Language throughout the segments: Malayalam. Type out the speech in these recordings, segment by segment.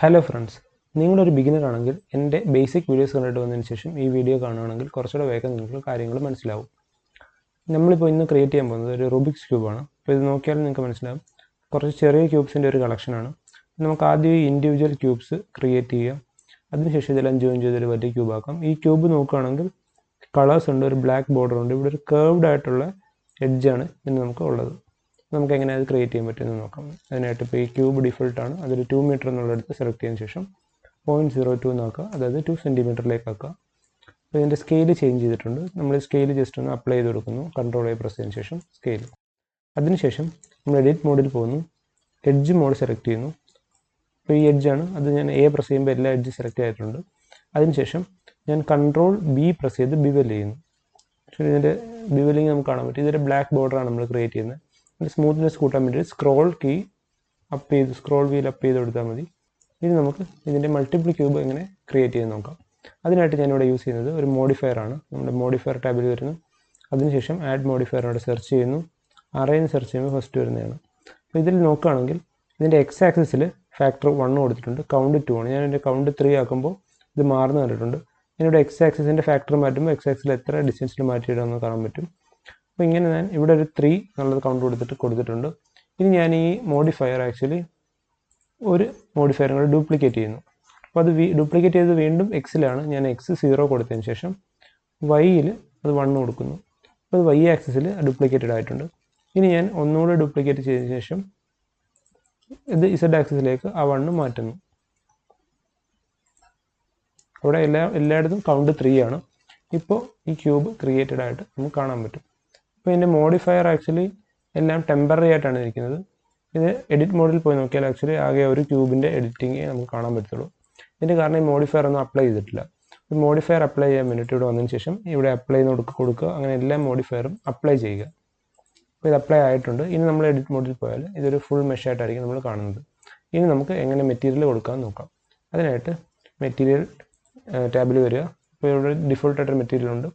ഹലോ ഫ്രണ്ട്സ്, നിങ്ങളൊരു ബിഗിനർ ആണെങ്കിൽ എൻ്റെ ബേസിക് വീഡിയോസ് കണ്ടിട്ട് വന്നതിന് ശേഷം ഈ വീഡിയോ കാണുകയാണെങ്കിൽ കുറച്ചുകൂടെ വേഗം നിങ്ങൾക്ക് കാര്യങ്ങൾ മനസ്സിലാവും. നമ്മളിപ്പോൾ ഇന്ന് ക്രിയേറ്റ് ചെയ്യാൻ പോകുന്നത് ഒരു റൂബിക്സ് ക്യൂബാണ്. അപ്പോൾ ഇത് നോക്കിയാൽ നിങ്ങൾക്ക് മനസ്സിലാവും കുറച്ച് ചെറിയ ക്യൂബ്സിൻ്റെ ഒരു കളക്ഷനാണ്. നമുക്ക് ആദ്യം ഈ ഇൻഡിവിജ്വൽ ക്യൂബ്സ് ക്രിയേറ്റ് ചെയ്യാം. അതിനുശേഷം ഇതെല്ലാം ജോയിൻ ചെയ്തൊരു വലിയ ക്യൂബാക്കാം. ഈ ക്യൂബ് നോക്കുകയാണെങ്കിൽ കളേഴ്സ് ഉണ്ട്, ഒരു ബ്ലാക്ക് ബോർഡർ ഉണ്ട്, ഇവിടെ ഒരു കേർവ്ഡ് ആയിട്ടുള്ള എഡ്ജാണ് ഇന്ന് നമുക്ക് ഉള്ളത്. നമുക്ക് എങ്ങനെ അത് ക്രിയേറ്റ് ചെയ്യാൻ പറ്റുമെന്ന് നോക്കാം. അതിനായിട്ട് ഇപ്പോൾ ഈ ക്യൂബ് ഡിഫോൾട്ടാണ്, അതൊരു 2 മീറ്റർ എന്നുള്ളടുത്ത് സെലക്ട് ചെയ്തതിന് ശേഷം 0.02 എന്നാക്കുക, അതായത് 2 സെൻറ്റിമീറ്ററിലേക്ക് ആക്കുക. അപ്പോൾ ഇതിൻ്റെ സ്കെയിൽ ചേഞ്ച് ചെയ്തിട്ടുണ്ട്. നമ്മൾ സ്കെയിൽ ജസ്റ്റ് ഒന്ന് അപ്ലൈ ചെയ്ത് കൊടുക്കുന്നു, കൺട്രോൾ ചെയ്ത് പ്രസ് ചെയ്തതിന് ശേഷം സ്കെയിൽ. അതിനുശേഷം നമ്മൾ എഡിറ്റ് മോഡിൽ പോകുന്നു, എഡ്ജ് മോഡ് സെലക്ട് ചെയ്യുന്നു. അപ്പോൾ ഈ എഡ്ജാണ്, അത് ഞാൻ പ്രസ് ചെയ്യുമ്പോൾ എല്ലാ എഡ്ജ് സെലക്ട് ആയിട്ടുണ്ട്. അതിനുശേഷം ഞാൻ കൺട്രോൾ B പ്രസ് ചെയ്ത് ബിവൽ ചെയ്യുന്നു. പക്ഷേ ഇതിൻ്റെ ബിവലിങ് നമുക്ക് കാണാൻ പറ്റും. ഇതൊരു ബ്ലാക്ക് ബോർഡറാണ് നമ്മൾ ക്രിയേറ്റ് ചെയ്യുന്നത്. സ്മൂത്ത്നെസ് കൂട്ടാൻ വേണ്ടി സ്ക്രോൾ വീൽ അപ്പ് ചെയ്ത് കൊടുത്താൽ മതി. ഇനി നമുക്ക് ഇതിൻ്റെ മൾട്ടിപ്പിൾ ക്യൂബ് എങ്ങനെ ക്രിയേറ്റ് ചെയ്ത് നോക്കാം. അതിനായിട്ട് ഞാനിവിടെ യൂസ് ചെയ്യുന്നത് ഒരു മോഡിഫയർ ആണ്. നമ്മുടെ മോഡിഫയർ ടാബിൽ വരുന്നു. അതിനുശേഷം ആഡ് മോഡിഫയർ അവിടെ സെർച്ച് ചെയ്യുന്നു. അറേന്ന് സെർച്ച് ചെയ്യുമ്പോൾ ഫസ്റ്റ് വരുന്നതാണ്. അപ്പോൾ ഇതിൽ നോക്കുകയാണെങ്കിൽ ഇതിൻ്റെ എക്സ് ആക്സിസിൽ ഫാക്ടർ 1 കൊടുത്തിട്ടുണ്ട്, കൗണ്ട് 2 ആണ്. ഞാൻ എൻ്റെ കൗണ്ട് 3 ആക്കുമ്പോൾ ഇത് മാറുന്ന കണ്ടിട്ടുണ്ട്. ഞാനിവിടെ എക്സ് ആക്സിസിൻ്റെ ഫാക്ടർ മാറ്റുമ്പോൾ എക്സ് ആക്സിൽ എത്ര ഡിസ്റ്റൻസിൽ മാറ്റിയിടാമെന്ന് കാണാൻ പറ്റും. അപ്പോൾ ഇങ്ങനെ ഞാൻ ഇവിടെ ഒരു 3 എന്നുള്ളത് കൗണ്ട് കൊടുത്തിട്ടുണ്ട്. ഇനി ഞാൻ ഈ മോഡിഫയർ ആക്ച്വലി ഒരു മോഡിഫയറും കൂടെ ഡ്യൂപ്ലിക്കേറ്റ് ചെയ്യുന്നു. അപ്പോൾ അത് ഡ്യൂപ്ലിക്കേറ്റ് ചെയ്ത് വീണ്ടും എക്സിലാണ്. ഞാൻ എക്സ് 0 കൊടുത്തതിന് ശേഷം വൈയിൽ അത് 1 കൊടുക്കുന്നു. അപ്പോൾ അത് വൈ ആക്സിസിൽ ഡ്യൂപ്ലിക്കേറ്റഡ് ആയിട്ടുണ്ട്. ഇനി ഞാൻ ഒന്നുകൂടെ ഡ്യൂപ്ലിക്കേറ്റ് ചെയ്തതിന് ശേഷം ഇത് ഇസഡ് ആക്സിസിലേക്ക് ആ 1 മാറ്റുന്നു. അവിടെ എല്ലായിടത്തും കൗണ്ട് 3 ആണ്. ഇപ്പോൾ ഈ ക്യൂബ് ക്രിയേറ്റഡ് ആയിട്ട് നമുക്ക് കാണാൻ പറ്റും. അപ്പോൾ ഇതിൻ്റെ മോഡിഫയർ ആക്ച്വലി എല്ലാം ടെമ്പററി ആയിട്ടാണ് ഇരിക്കുന്നത്. ഇത് എഡിറ്റ് മോഡിൽ പോയി നോക്കിയാൽ ആക്ച്വലി ആകെ ഒരു ക്യൂബിൻ്റെ എഡിറ്റിംഗ് നമുക്ക് കാണാൻ പറ്റത്തുള്ളൂ. ഇതിൻ്റെ കാരണം ഈ മോഡിഫയർ ഒന്നും അപ്ലൈ ചെയ്തിട്ടില്ല. ഈ മോഡിഫയർ അപ്ലൈ ചെയ്യാൻ വേണ്ടിയിട്ട് ഇവിടെ വന്നതിന് ശേഷം ഇവിടെ അപ്ലൈ കൊടുക്കുക, അങ്ങനെ എല്ലാ മോഡിഫയറും അപ്ലൈ ചെയ്യുക. അപ്പോൾ ഇത് അപ്ലൈ ആയിട്ടുണ്ട്. ഇനി നമ്മൾ എഡിറ്റ് മോഡിൽ പോയാൽ ഇതൊരു ഫുൾ മെഷ് ആയിട്ടായിരിക്കും നമ്മൾ കാണുന്നത്. ഇനി നമുക്ക് എങ്ങനെ മെറ്റീരിയൽ കൊടുക്കാൻ നോക്കാം. അതിനായിട്ട് മെറ്റീരിയൽ ടാബിൽ വരിക. അപ്പോൾ ഇവിടെ ഡിഫോൾട്ടായിട്ടൊരു മെറ്റീരിയൽ ഉണ്ട്.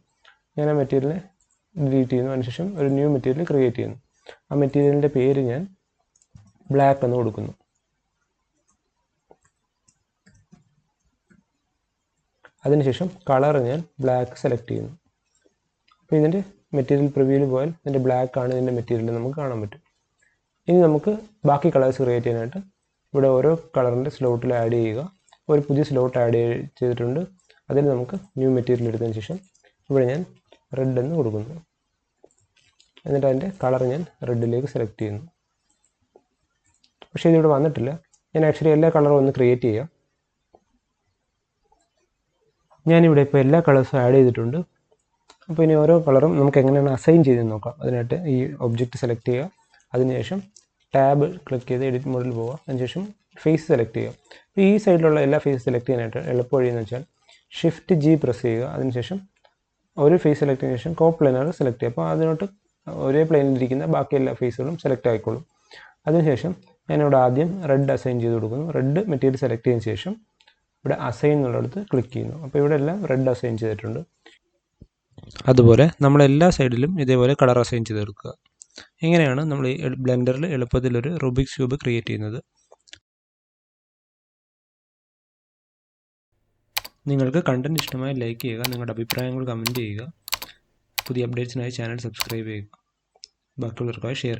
ഞാൻ ആ മെറ്റീരിയലിനെ ഡിലീറ്റ് ചെയ്യുന്നു. അതിനുശേഷം ഒരു ന്യൂ മെറ്റീരിയൽ ക്രിയേറ്റ് ചെയ്യുന്നു. ആ മെറ്റീരിയലിൻ്റെ പേര് ഞാൻ ബ്ലാക്ക് എന്ന് കൊടുക്കുന്നു. അതിനുശേഷം കളർ ഞാൻ ബ്ലാക്ക് സെലക്ട് ചെയ്യുന്നു. അപ്പോൾ ഇതിൻ്റെ മെറ്റീരിയൽ പ്രിവ്യൂവിൽ പോയാൽ ഇതിൻ്റെ ബ്ലാക്ക് ആണ് ഇതിൻ്റെ മെറ്റീരിയൽ നമുക്ക് കാണാൻ പറ്റും. ഇനി നമുക്ക് ബാക്കി കളേഴ്സ് ക്രിയേറ്റ് ചെയ്യാനായിട്ട് ഇവിടെ ഓരോ കളറിൻ്റെ സ്ലോട്ടിൽ ആഡ് ചെയ്യുക. ഒരു പുതിയ സ്ലോട്ട് ആഡ് ചെയ്തിട്ടുണ്ട്. അതിൽ നമുക്ക് ന്യൂ മെറ്റീരിയൽ എടുത്തതിന് ശേഷം ഇവിടെ ഞാൻ റെഡ് എന്ന് കൊടുക്കുന്നു. എന്നിട്ട് അതിൻ്റെ കളർ ഞാൻ റെഡിലേക്ക് സെലക്ട് ചെയ്യുന്നു. പക്ഷേ ഇതിവിടെ വന്നിട്ടില്ല. ഞാൻ ആക്ച്വലി എല്ലാ കളറും ഒന്ന് ക്രിയേറ്റ് ചെയ്യാം. ഞാനിവിടെ ഇപ്പോൾ എല്ലാ കളേഴ്സും ആഡ് ചെയ്തിട്ടുണ്ട്. അപ്പോൾ ഇനി ഓരോ കളറും നമുക്ക് എങ്ങനെയാണ് അസൈൻ ചെയ്ത് നോക്കാം. അതിനായിട്ട് ഈ ഒബ്ജക്റ്റ് സെലക്ട് ചെയ്യുക. അതിനുശേഷം ടാബ് ക്ലിക്ക് ചെയ്ത് എഡിറ്റ് മോഡിൽ പോവുക. അതിനുശേഷം ഫേസ് സെലക്ട് ചെയ്യുക. അപ്പോൾ ഈ സൈഡിലുള്ള എല്ലാ ഫേസ് സെലക്ട് ചെയ്യാനായിട്ട് എളുപ്പ വഴിയെന്ന് വെച്ചാൽ Shift G പ്രസ് ചെയ്യുക. അതിനുശേഷം ഒരു ഫേസ് സെലക്ട് ചെയ്തതിനു ശേഷം കോപ്ലാനർ സെലക്ട് ചെയ്യുക. അപ്പോൾ അതിനോട്ട് ഒരേ പ്ലെയിനിലിരിക്കുന്ന ബാക്കി എല്ലാ ഫേസുകളും സെലക്ട് ആയിക്കോളും. അതിനുശേഷം ഞാനിവിടെ ആദ്യം റെഡ് അസൈൻ ചെയ്ത് കൊടുക്കുന്നു. റെഡ് മെറ്റീരിയൽ സെലക്ട് ചെയ്തതിന് ശേഷം ഇവിടെ അസൈൻ എന്നുള്ളിടത്ത് ക്ലിക്ക് ചെയ്യുന്നു. അപ്പോൾ ഇവിടെ എല്ലാം റെഡ് അസൈൻ ചെയ്തിട്ടുണ്ട്. അതുപോലെ നമ്മൾ എല്ലാ സൈഡിലും ഇതേപോലെ കളർ അസൈൻ ചെയ്ത് കൊടുക്കുക. ഇങ്ങനെയാണ് നമ്മൾ ഈ ബ്ലെൻഡറിൽ എളുപ്പത്തിലൊരു റൂബിക്സ് ക്യൂബ് ക്രിയേറ്റ് ചെയ്യുന്നത്. നിങ്ങൾക്ക് കണ്ടന്റ് ഇഷ്ടമായി ലൈക്ക് ചെയ്യുക, നിങ്ങളുടെ അഭിപ്രായങ്ങൾ കമൻറ്റ് ചെയ്യുക. പുതിയ അപ്ഡേറ്റ്സിനായി ചാനൽ സബ്സ്ക്രൈബ് ചെയ്യുക, ബാക്കിയുള്ളവർക്കായി ഷെയർ